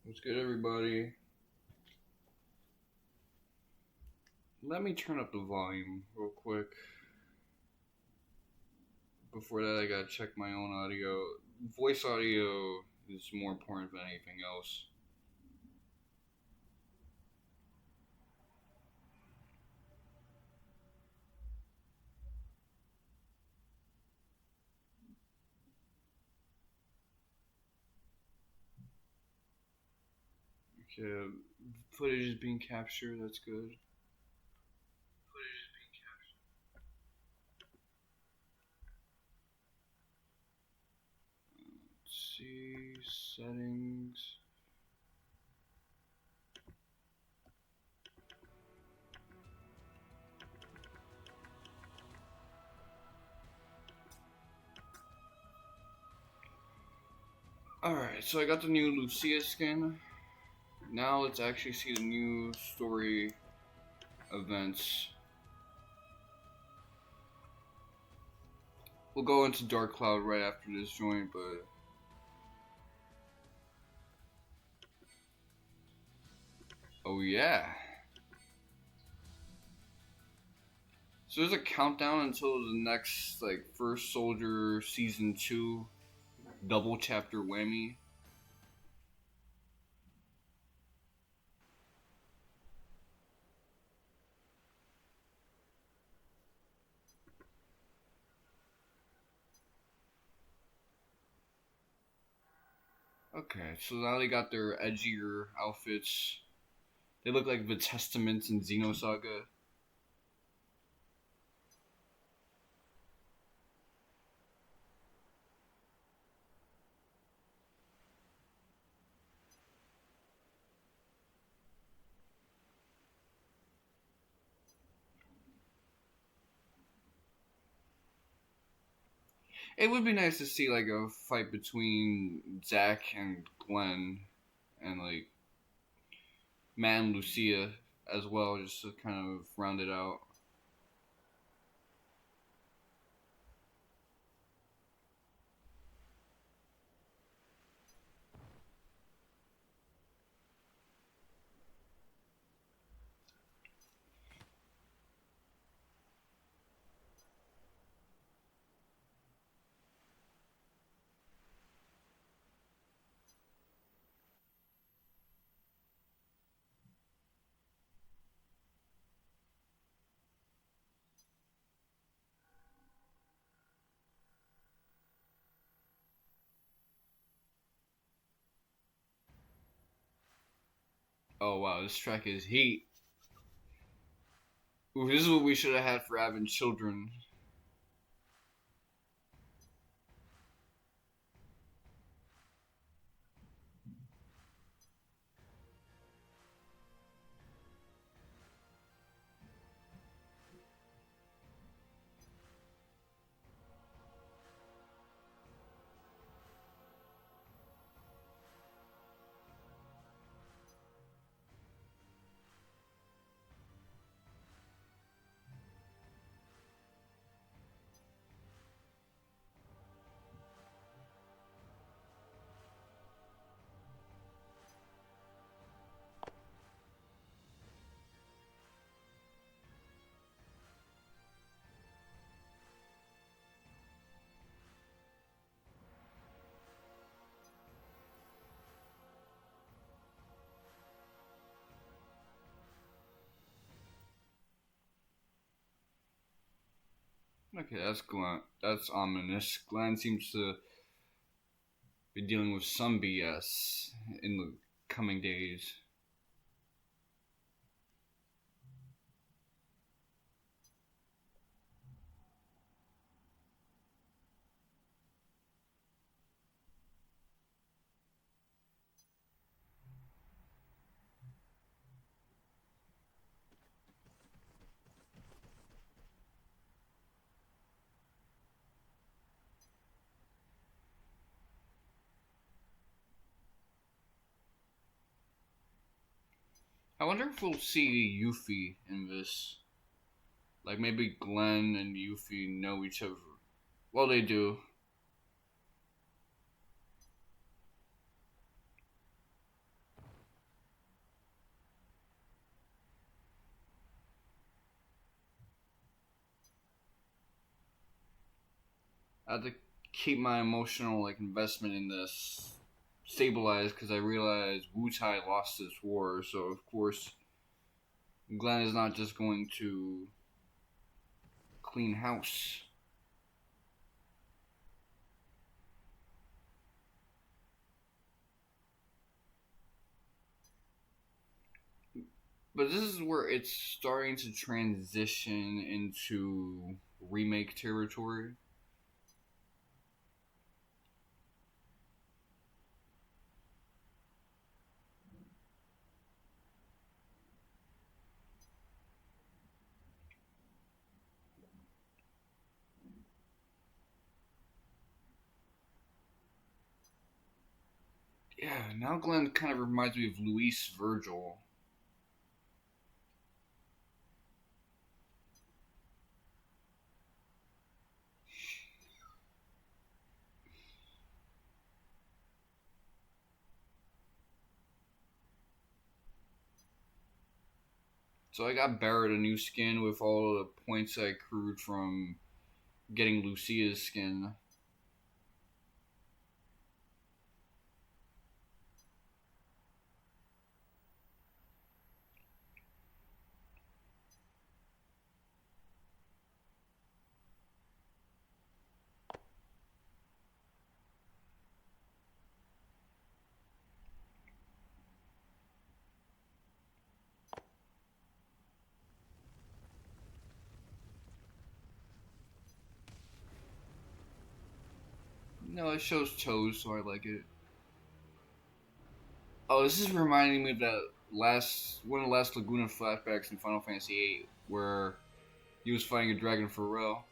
What's good, everybody? Let me turn up the volume real quick. Before that, I gotta check my own audio. Voice audio is more important than anything else. Okay, footage is being captured, that's good. Let's see, settings. Alright, so I got the new Lucia skin. Now let's actually see the new story events. We'll go into Dark Cloud right after this joint, but oh yeah. So there's a countdown until the next First Soldier Season 2 double chapter whammy. Okay, so now they got their edgier outfits. They look like the Testaments in Xenosaga. It would be nice to see like a fight between Zack and Glenn and like Matt and Lucia as well, just to kind of round it out. Oh wow, this track is heat. Ooh, this is what we should have had for having children. Okay, that's Glenn. That's ominous. Glenn seems to be dealing with some BS in the coming days. I wonder if we'll see Yuffie in this. Like maybe Glenn and Yuffie know each other. Well, they do. I have to keep my emotional like investment in this stabilized because I realized Wutai lost this war, so of course Glenn is not just going to clean house. But this is where it's starting to transition into remake territory. Yeah, now Glenn kind of reminds me of Luis Virgil. So I got Barrett a new skin with all the points I accrued from getting Lucia's skin. No, it shows toes, so I like it. Oh, this is reminding me of that one of the last Laguna flashbacks in Final Fantasy VIII, where he was fighting a dragon for real.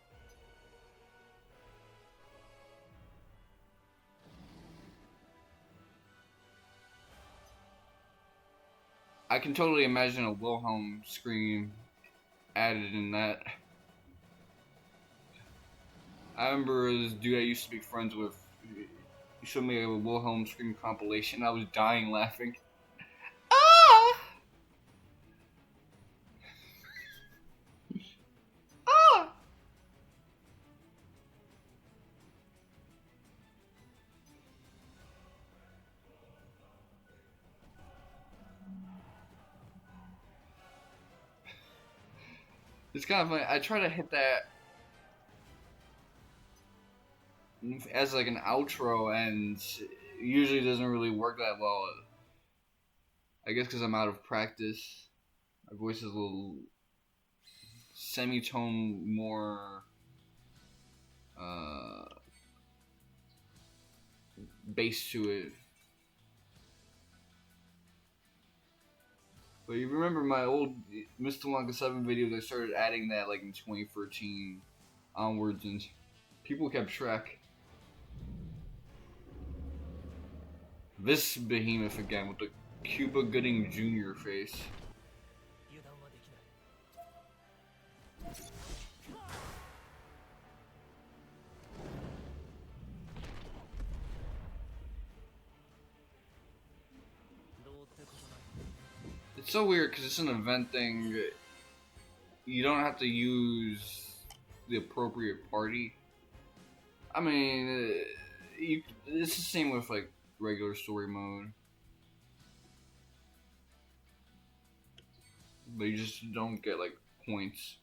I can totally imagine a Wilhelm scream added in that. I remember this dude I used to be friends with. He showed me a Wilhelm scream compilation. I was dying laughing. Ah! Ah! It's kind of funny. I try to hit that as like an outro, and it usually doesn't really work that well. I guess because I'm out of practice. My voice is a little semitone more uh, bass to it. But you remember my old Mr. Wonka 7 videos, I started adding that like in 2013 onwards, and people kept track. This behemoth again with the Cuba Gooding Jr. face. It's so weird because it's an event thing. You don't have to use the appropriate party. I mean, it's the same with like regular story mode, but you just don't get like points.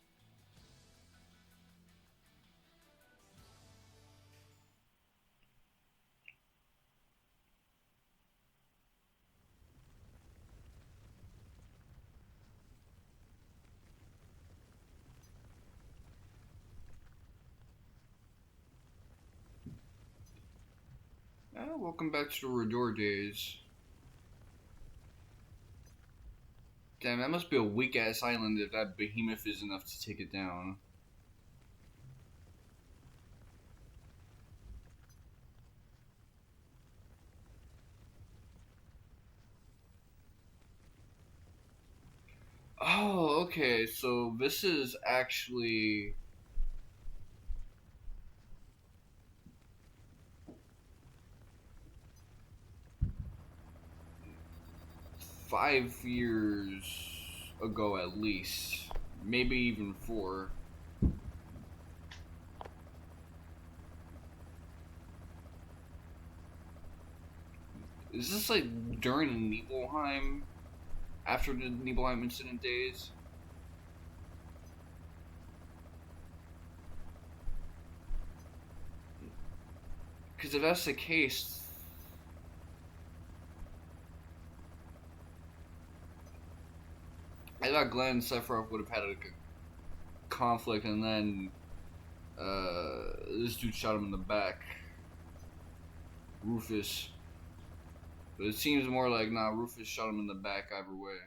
Welcome back to the Redor days. Damn, that must be a weak ass island if that behemoth is enough to take it down. Oh, okay, so this is actually... ...5 years ago at least. Maybe even 4. Is this like during the Nibelheim, after the Nibelheim incident days? Because if that's the case, I thought Glenn and Sephiroth would have had like a conflict, and then this dude shot him in the back, Rufus. But it seems more like, nah, Rufus shot him in the back either way.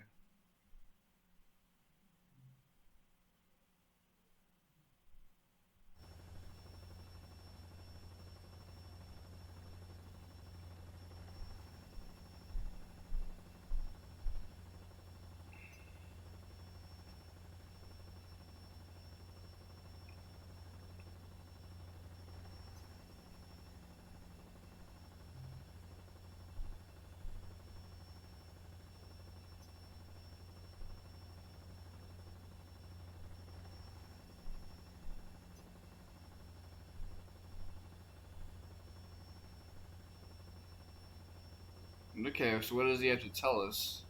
Okay, so what does he have to tell us?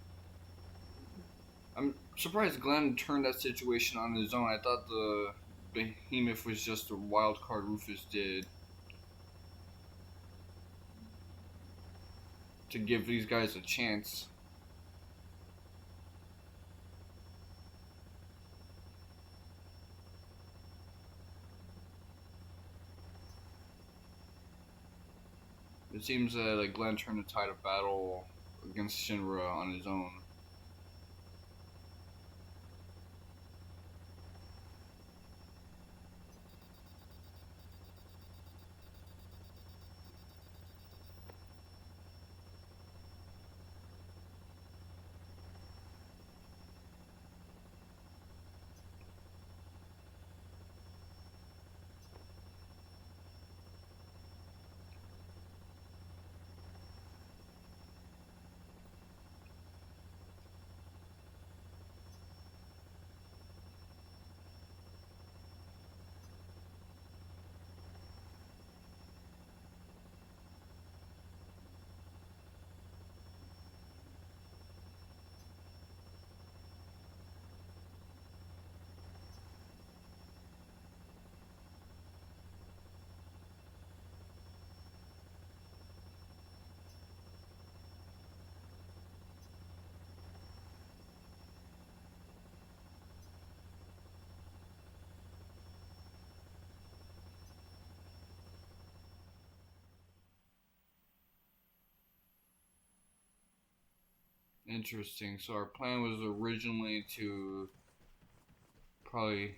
I'm surprised Glenn turned that situation on his own. I thought the behemoth was just a wild card Rufus did to give these guys a chance. It seems that like Glenn turned the tide of battle against Shinra on his own. Interesting. So our plan was originally to probably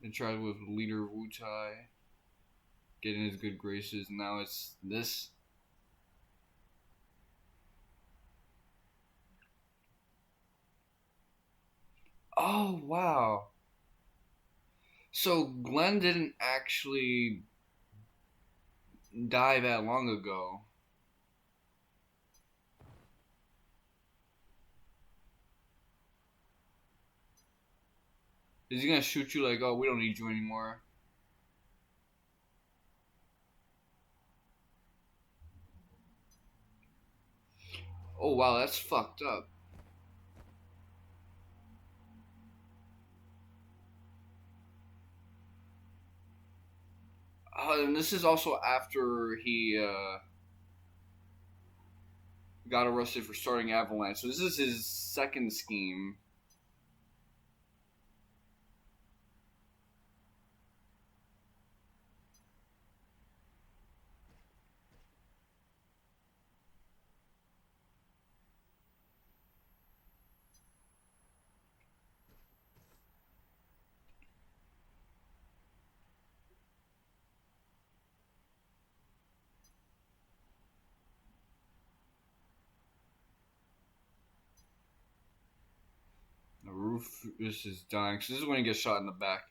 interact with leader Wutai, get in his good graces. Now it's this. Oh wow. So Glenn didn't actually die that long ago. Is he gonna shoot you like, oh, we don't need you anymore? Oh wow, that's fucked up. And this is also after he got arrested for starting Avalanche. So this is his second scheme. Rufus is dying. So this is when he gets shot in the back.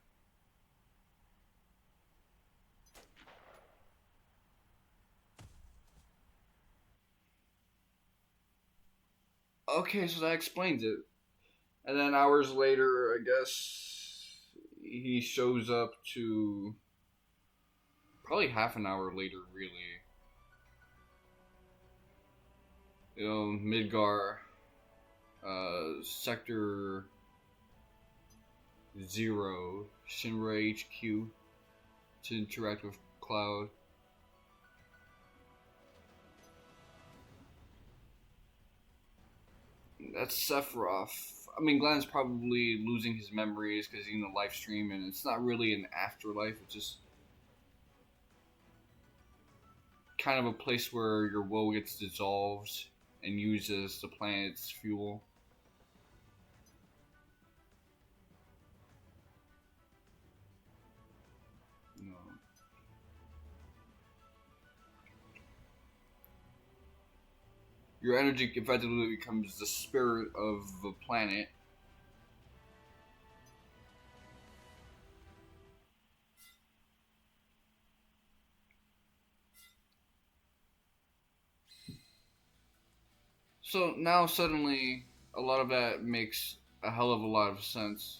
Okay, so that explains it. And then hours later, I guess he shows up to probably half an hour later, really. Midgar, Sector 0, Shinra HQ to interact with Cloud. That's Sephiroth. I mean, Glenn's probably losing his memories because he's in the live stream, and it's not really an afterlife. It's just kind of a place where your will gets dissolved and used as the planet's fuel. No. Your energy effectively becomes the spirit of the planet. So now suddenly, a lot of that makes a hell of a lot of sense.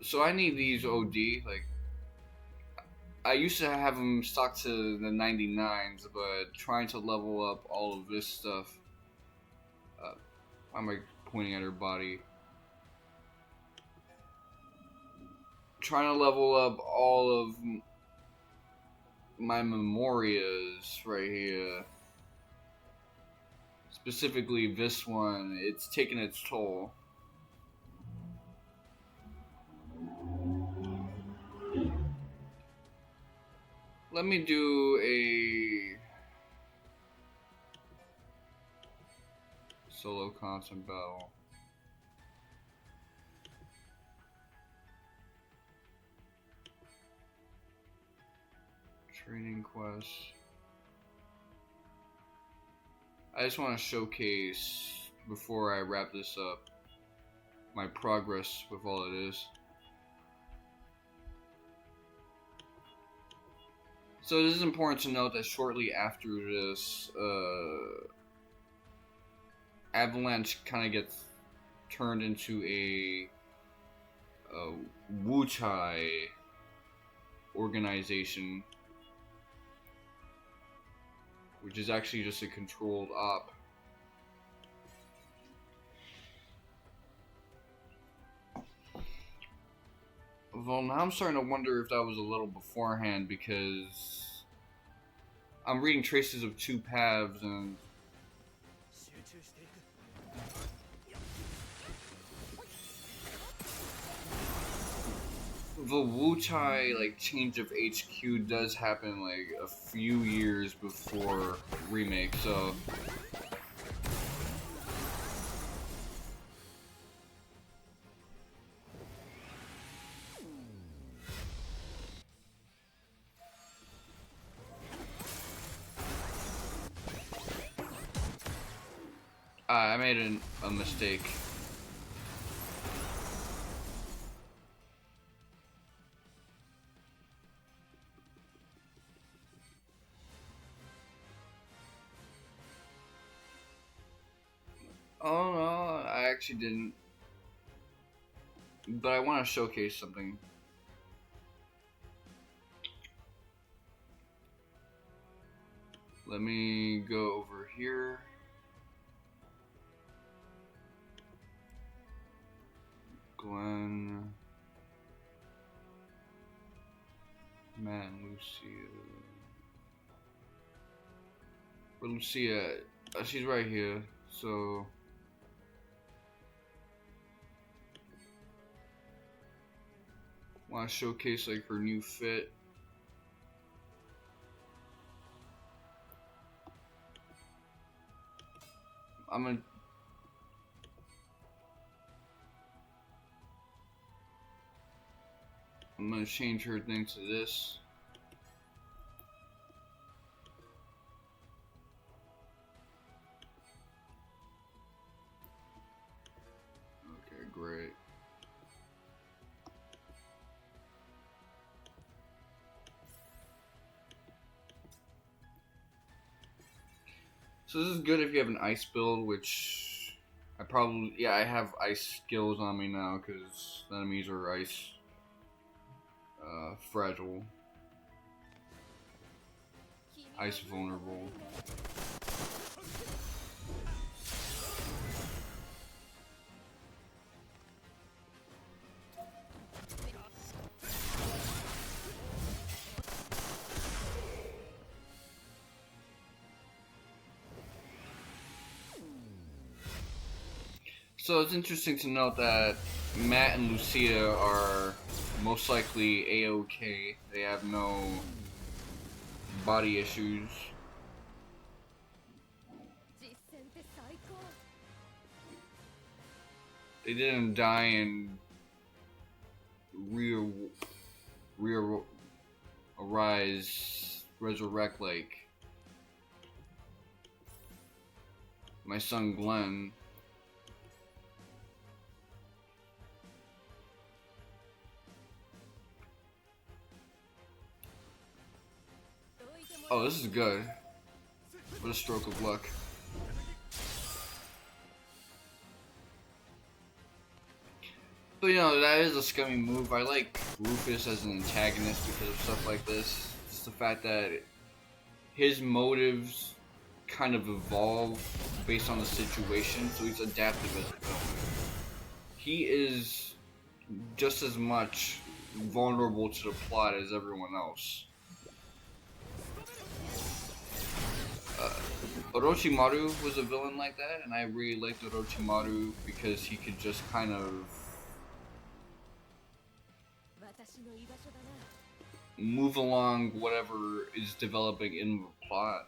So I need these OD, like, I used to have them stocked to the 99s, but trying to level up all of this stuff, why am I pointing at her body? Trying to level up all of my memorias right here. Specifically this one, it's taking its toll. Let me do a solo constant battle. Training quest. I just want to showcase, before I wrap this up, my progress with all it is. So it is important to note that shortly after this, Avalanche kind of gets turned into a Wutai organization, which is actually just a controlled op. Well, now I'm starting to wonder if that was a little beforehand, because I'm reading traces of two paths, and the Wutai like change of HQ does happen like a few years before Remake, so I made a mistake. Oh no, I actually didn't. But I want to showcase something. Let me go over here. Glenn. Matt and Lucia. Where Lucia? She's right here. So want to showcase like her new fit. I'm gonna change her thing to this. Okay, great. So this is good if you have an ice build, which I have ice skills on me now because enemies are ice fragile, ice vulnerable. So it's interesting to note that Matt and Lucia are most likely A-OK. They have no body issues. They didn't die and resurrect like my son Glenn. Oh, this is good. What a stroke of luck. But you know, that is a scummy move. I like Rufus as an antagonist because of stuff like this. Just the fact that his motives kind of evolve based on the situation, so he's adaptive as a villain. He is just as much vulnerable to the plot as everyone else. Orochimaru was a villain like that, and I really liked Orochimaru because he could just kind of move along whatever is developing in the plot.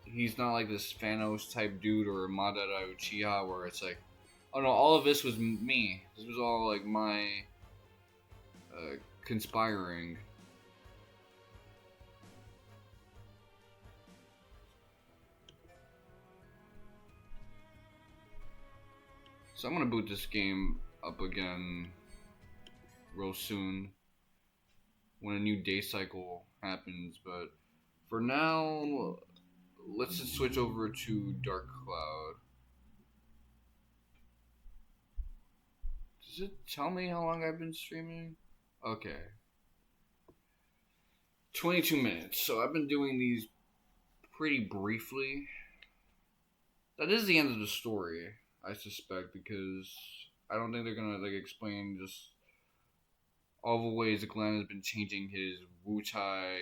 He's not like this Thanos type dude or Madara Uchiha where it's like, oh no, all of this was me. This was all like my conspiring. So I'm gonna boot this game up again real soon when a new day cycle happens, but for now, let's just switch over to Dark Cloud. Does it tell me how long I've been streaming? Okay. 22 minutes. So I've been doing these pretty briefly. That is the end of the story, I suspect, because I don't think they're gonna like explain just all the ways that Glenn has been changing his Wutai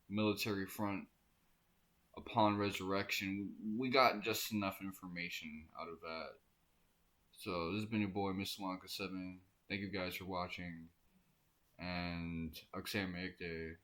military front upon resurrection. We got just enough information out of that. So this has been your boy, Mr. Lanka 7. Thank you guys for watching, and Aksam Ekde.